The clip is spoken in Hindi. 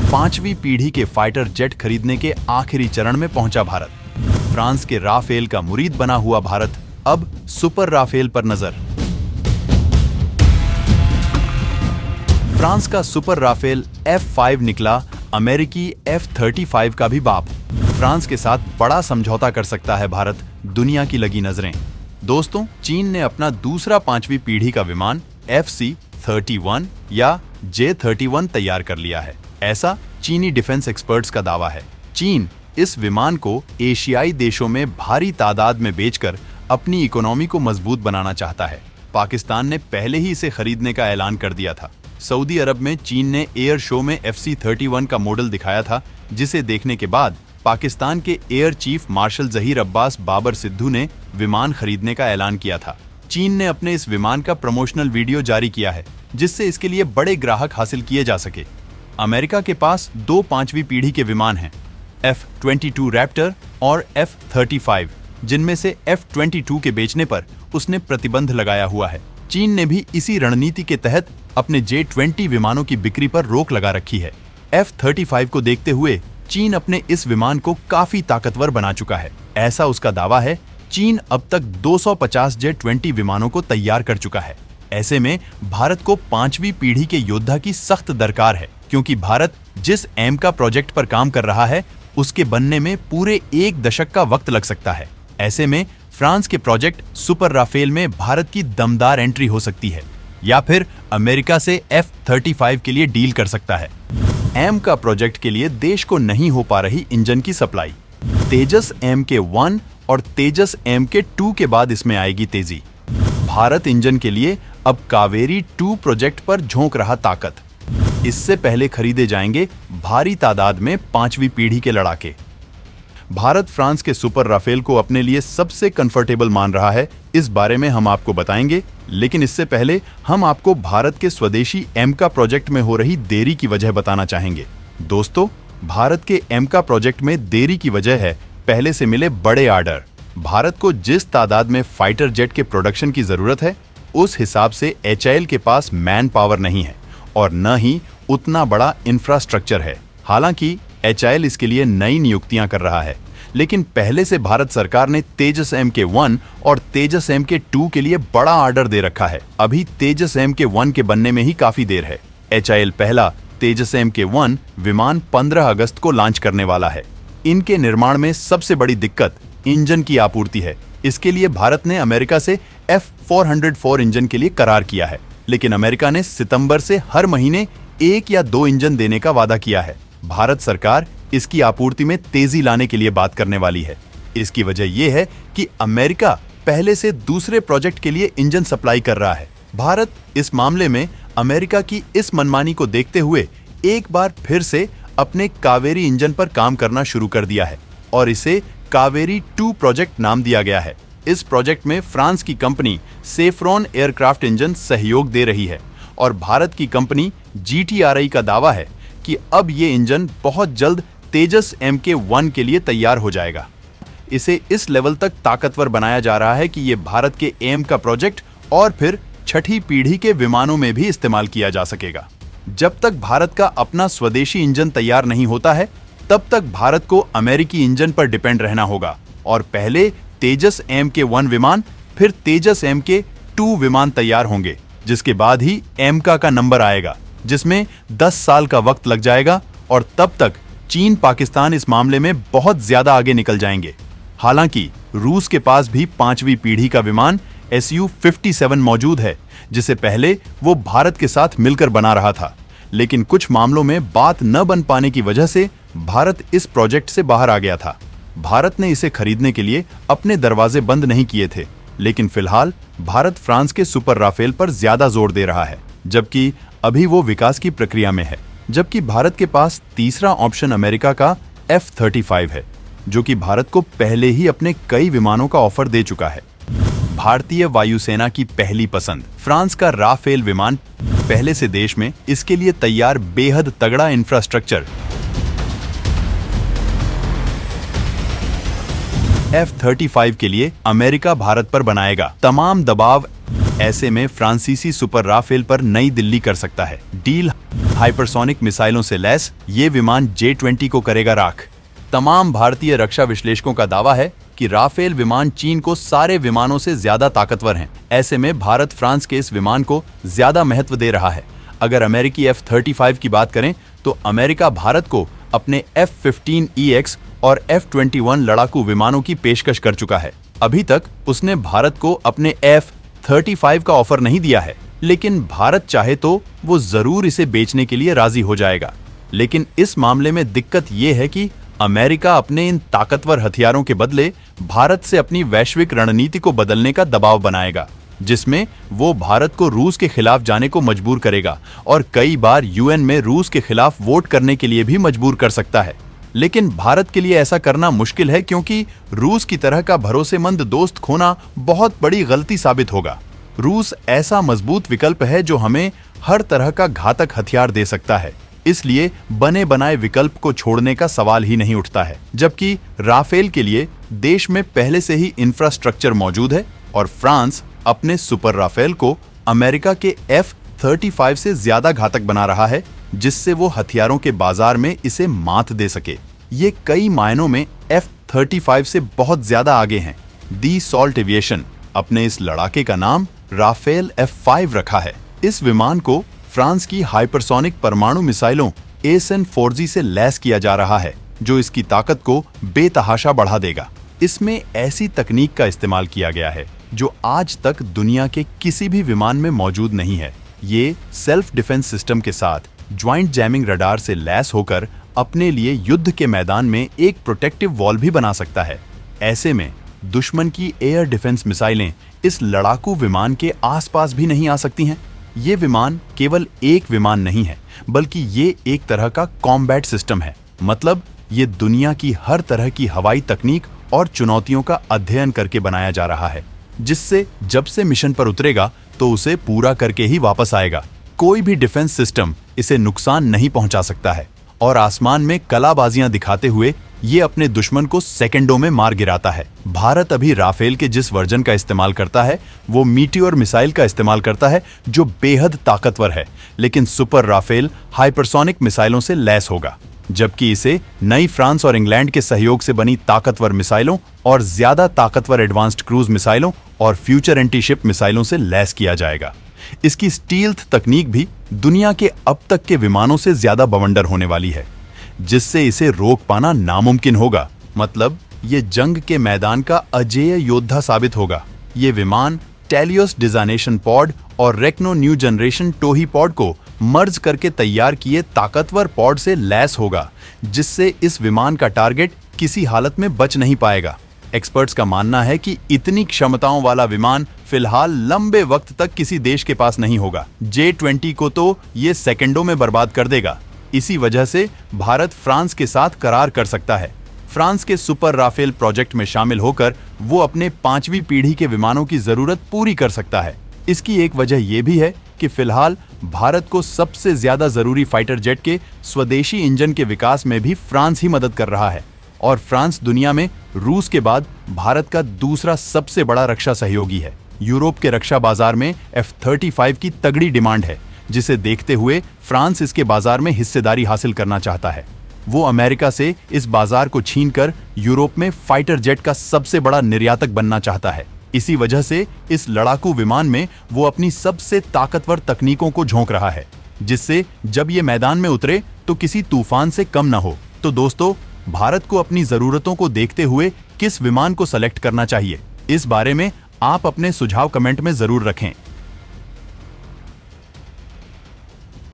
5वीं पीढ़ी के फाइटर जेट खरीदने के आखिरी चरण में पहुंचा भारत। फ्रांस के राफेल का मुरीद बना हुआ भारत अब सुपर राफेल पर नजर। फ्रांस का सुपर राफेल F5 निकला अमेरिकी F-35 का भी बाप। फ्रांस के साथ बड़ा समझौता कर सकता है भारत, दुनिया की लगी नजरें। दोस्तों, चीन ने अपना दूसरा 5वीं पीढ़ी का विमान FC-31 या J-31 तैयार कर लिया है, ऐसा चीनी डिफेंस एक्सपर्ट्स का दावा है। चीन इस विमान को एशियाई देशों में भारी तादाद में बेचकर अपनी इकोनॉमी को मजबूत बनाना चाहता है। पाकिस्तान ने पहले ही इसे खरीदने का ऐलान कर दिया था। सऊदी अरब में चीन ने एयर शो में FC-31 का मॉडल दिखाया था, जिसे देखने के बाद पाकिस्तान के air chief marshal Zaheer Abbas Babar Sidhu ने विमान खरीदने का ऐलान किया था। चीन ने अपने इस विमान का प्रमोशनल वीडियो जारी किया है, जिससे इसके लिए बड़े ग्राहक हासिल किए जा सके। अमेरिका के पास 2 5वीं पीढ़ी के विमान हैं, F-22 रैप्टर और F-35, जिनमें से F-22 के बेचने पर उसने प्रतिबंध लगाया हुआ है। चीन ने भी इसी रणनीति के तहत अपने J-20 विमानों की बिक्री पर रोक लगा रखी है। F-35 को देखते हुए चीन अपने इस विमान को काफी ताकतवर बना चुका है, ऐसा उसका दावा है। चीन अब तक 250 J-20 विमानों को तैयार कर चुका है। ऐसे में भारत को 5वीं पीढ़ी के योद्धा की सख्त दरकार है, क्योंकि भारत जिस एम का प्रोजेक्ट पर काम कर रहा है उसके बनने में पूरे 1 दशक का वक्त लग सकता है। ऐसे में फ्रांस के प्रोजेक्ट सुपर राफेल में भारत की दमदार एंट्री हो सकती है, या फिर अमेरिका से F-35 के लिए डील कर सकता है। एम का प्रोजेक्ट के लिए देश को नहीं हो पा रही इंजन की सप्लाई। तेजस MK-1 और तेजस MK-2 के बाद इसमें आएगी तेजी। भारत इंजन के लिए अब कावेरी 2 प्रोजेक्ट पर झोंक रहा ताकत। इससे पहले खरीदे जाएंगे भारी तादाद में 5वीं पीढ़ी के लड़ाके। भारत फ्रांस के सुपर राफेल को अपने लिए सबसे कंफर्टेबल मान रहा है, इस बारे में हम आपको बताएंगे। लेकिन इससे पहले हम आपको भारत के स्वदेशी एम का प्रोजेक्ट में हो रही देरी की वजह बताना चाहेंगे। दोस्तों, भारत के एम का प्रोजेक्ट में देरी की वजह है पहले से मिले बड़े ऑर्डर। भारत को जिस तादाद में फाइटर जेट के प्रोडक्शन की जरूरत है, उस हिसाब से HAL के पास मैन पावर नहीं है और न ही उतना बड़ा इंफ्रास्ट्रक्चर है। हालांकि HAL इसके लिए नई नियुक्तियां कर रहा है, लेकिन पहले से भारत सरकार ने तेजस MK-1 और तेजस MK-2 के लिए बड़ा ऑर्डर दे रखा है। अभी तेजस MK-1 के बनने में ही काफी देर है। HAL पहला तेजस MK-1 विमान 15 अगस्त को लॉन्च करने वाला है। इनके निर्माण में सबसे बड़ी दिक्कत इंजन की आपूर्ति है। इसके लिए भारत ने अमेरिका से F-404 इंजन के लिए करार किया है, लेकिन अमेरिका ने सितंबर से हर महीने 1 या 2 इंजन देने का वादा किया है। भारत सरकार इसकी आपूर्ति में तेजी लाने के लिए बात करने वाली है। इसकी वजह यह है कि अमेरिका पहले से दूसरे प्रोजेक्ट के लिए इंजन सप्लाई कर रहा है। भारत इस मामले में अमेरिका की इस मनमानी को देखते हुए एक बार फिर से अपने कावेरी इंजन पर काम करना शुरू कर दिया है और इसे कावेरी 2 प्रोजेक्ट नाम दिया गया है। इस प्रोजेक्ट में फ्रांस की कंपनी सेफ्रॉन एयरक्राफ्ट इंजन सहयोग दे रही है और भारत की कंपनी GTRI का दावा है कि अब ये इंजन बहुत जल्द तेजस MK-1 के लिए तैयार हो जाएगा। इसे इस लेवल तक ताकतवर बनाया जा रहा है कि ये भारत के एम का प्रोजेक्ट और फिर 6ठी पीढ़ी के विमानों में भी इस्तेमाल किया जा सकेगा। जब तक भारत का अपना स्वदेशी इंजन तैयार नहीं होता है, तब तक भारत को अमेरिकी इंजन पर डिपेंड रहना होगा और पहले तेजस MK-1 विमान, फिर तेजस MK-2 विमान तैयार होंगे, जिसके बाद ही एमका का नंबर आएगा, जिसमें 10 साल का वक्त लग जाएगा और तब तक चीन पाकिस्तान इस मामले में बहुत ज्यादा आगे निकल जाएंगे। हालांकि रूस के पास भी 5वीं पीढ़ी का विमान Su-57 मौजूद है, जिसे पहले वो भारत के साथ मिलकर बना रहा था, लेकिन कुछ मामलों में बात न बन पाने की वजह से भारत इस प्रोजेक्ट से बाहर आ गया था। भारत ने इसे खरीदने के लिए अपने दरवाजे बंद नहीं किए थे, लेकिन फिलहाल भारत फ्रांस के सुपर राफेल पर ज्यादा जोर दे रहा है, जबकि अभी वो विकास की प्रक्रिया में है। जबकि भारत के पास तीसरा ऑप्शन अमेरिका का F-35 है, जो कि भारत को पहले ही अपने कई विमानों का ऑफर दे चुका है। भारतीय वायुसेना की पहली पसंद फ्रांस का राफेल विमान पहले से देश में इसके लिए तैयार बेहद तगड़ा इंफ्रास्ट्रक्चर F-35 के लिए अमेरिका भारत पर बनाएगा। तमाम दबाव ऐसे में फ्रांसीसी सुपर राफेल पर नई दिल्ली कर सकता है डील। हाइपरसोनिक मिसाइलों से लैस ये विमान J-20 को करेगा राख। तमाम भारतीय रक्षा विश्लेषकों का दावा है कि राफेल विमान चीन को सारे विमानों से ज्यादा ताकतवर हैं। ऐसे में भारत फ्रांस के इस विमान को ज्यादा महत्व दे रहा है। अगर अमेरिकी F-35 की बात करें तो अमेरिका भारत को अपने F-15EX और F-21 लड़ाकू विमानों की पेशकश कर चुका है। अभी तक उसने भारत को अपने F-35 का ऑफर नहीं दिया है, लेकिन भारत चाहे तो वो जरूर इसे बेचने के लिए राजी हो जाएगा। लेकिन इस मामले में दिक्कत ये है कि अमेरिका अपने इन ताकतवर हथियारों के बदले भारत से अपनी वैश्विक रणनीति को बदलने का दबाव बनाएगा, जिसमें वो भारत को रूस के खिलाफ जाने को मजबूर करेगा और कई बार UN में रूस के खिलाफ वोट करने के लिए भी मजबूर कर सकता है। लेकिन भारत के लिए ऐसा करना मुश्किल है, क्योंकि रूस की तरह का भरोसेमंद दोस्त खोना बहुत बड़ी गलती साबित होगा। रूस ऐसा मजबूत विकल्प है जो हमें हर तरह का घातक हथियार दे सकता है, इसलिए बने बनाए विकल्प को छोड़ने का सवाल ही नहीं उठता है। जबकि राफेल के लिए देश में पहले से ही इंफ्रास्ट्रक्चर मौजूद है और फ्रांस अपने सुपर राफेल को अमेरिका के F-35 से ज्यादा घातक बना रहा है, जिससे वो हथियारों के बाजार में इसे मात दे सके। ये कई मायनों में F-35 से बहुत ज्यादा आगे हैं। दी सॉल्ट एविएशन अपने इस लड़ाके का नाम राफेल F-5 रखा है। इस विमान को फ्रांस की हाइपरसोनिक परमाणु मिसाइलों ASN-4G से लैस किया जा रहा है, जो इसकी ताकत को बेतहाशा बढ़ा देगा। इसमें ऐसी तकनीक का इस्तेमाल किया गया है जो आज तक दुनिया के किसी भी विमान में मौजूद नहीं है। ये सेल्फ डिफेंस सिस्टम के साथ ज्वाइंट जैमिंग रडार से लैस होकर अपने लिए युद्ध के मैदान में एक प्रोटेक्टिव वॉल भी बना सकता है। ऐसे में दुश्मन की एयर डिफेंस मिसाइलें इस लड़ाकू विमान के आसपास भी नहीं आ सकती हैं। ये विमान केवल एक विमान नहीं है, बल्कि ये एक तरह का कॉम्बैट सिस्टम है। मतलब ये दुनिया की हर तरह की हवाई तकनीक और चुनौतियों का अध्ययन करके बनाया जा रहा है, जिससे जब से मिशन पर उतरेगा तो उसे पूरा करके ही वापस आएगा। कोई भी डिफेंस सिस्टम इसे नुकसान नहीं पहुंचा सकता है और आसमान में कलाबाजियां दिखाते हुए ये अपने दुश्मन को सेकंडों में मार गिराता है। भारत अभी राफेल के जिस वर्जन का इस्तेमाल करता है वो मीटियोर मिसाइल का इस्तेमाल करता है, जो बेहद ताकतवर है, लेकिन सुपर राफेल हाइपरसोनिक मिसाइलों से लैस होगा, जबकि इसे नई फ्रांस और इंग्लैंड के सहयोग से बनी ताकतवर मिसाइलों और ज्यादा ताकतवर एडवांस्ड क्रूज मिसाइलों और फ्यूचर एंटी शिप मिसाइलों से लैस किया जाएगा। इसकी स्टील्थ तकनीक भी दुनिया के अब तक के विमानों से ज्यादा बवंडर होने वाली है, जिससे इसे रोक पाना नामुमकिन होगा। मतलब ये जंग के मैदान का अजेय योद्धा साबित होगा। ये विमान टेलियोस डिजाइनेशन पॉड और रेक्नो न्यू जनरेशन टोही पॉड को मर्ज करके तैयार किए ताकतवर पॉड से लैस होगा, जिससे इस विमान का टारगेट किसी हालत में बच नहीं पाएगा। एक्सपर्ट्स का मानना है कि इतनी क्षमताओं वाला विमान फिलहाल लंबे वक्त तक किसी देश के पास नहीं होगा। J-20 को तो ये सेकंडों में बर्बाद कर देगा। इसी वजह से भारत फ्रांस के साथ करार कर सकता है। फ्रांस के सुपर राफेल प्रोजेक्ट में शामिल होकर वो अपने 5वीं पीढ़ी के विमानों की जरूरत पूरी कर सकता है। इसकी एक वजह यह भी है कि फिलहाल भारत को सबसे ज्यादा जरूरी फाइटर जेट के स्वदेशी इंजन के विकास में भी फ्रांस ही मदद कर रहा है, और फ्रांस दुनिया में रूस के बाद भारत का दूसरा सबसे बड़ा रक्षा सहयोगी है। यूरोप के रक्षा बाजार में F-35 की तगड़ी डिमांड है, जिसे देखते हुए फ्रांस इसके बाजार में हिस्सेदारी हासिल करना चाहता है। वो अमेरिका से इस बाजार को छीनकर यूरोप में फाइटर जेट का सबसे बड़ा निर्यातक बनना चाहता है। इसी वजह से इस लड़ाकू विमान में वो अपनी सबसे ताकतवर तकनीकों को झोंक रहा है, जिससे जब ये मैदान में उतरे तो किसी तूफान से कम न हो। तो दोस्तों, भारत को अपनी जरूरतों को देखते हुए किस विमान को सेलेक्ट करना चाहिए, इस बारे में आप अपने सुझाव कमेंट में जरूर रखें।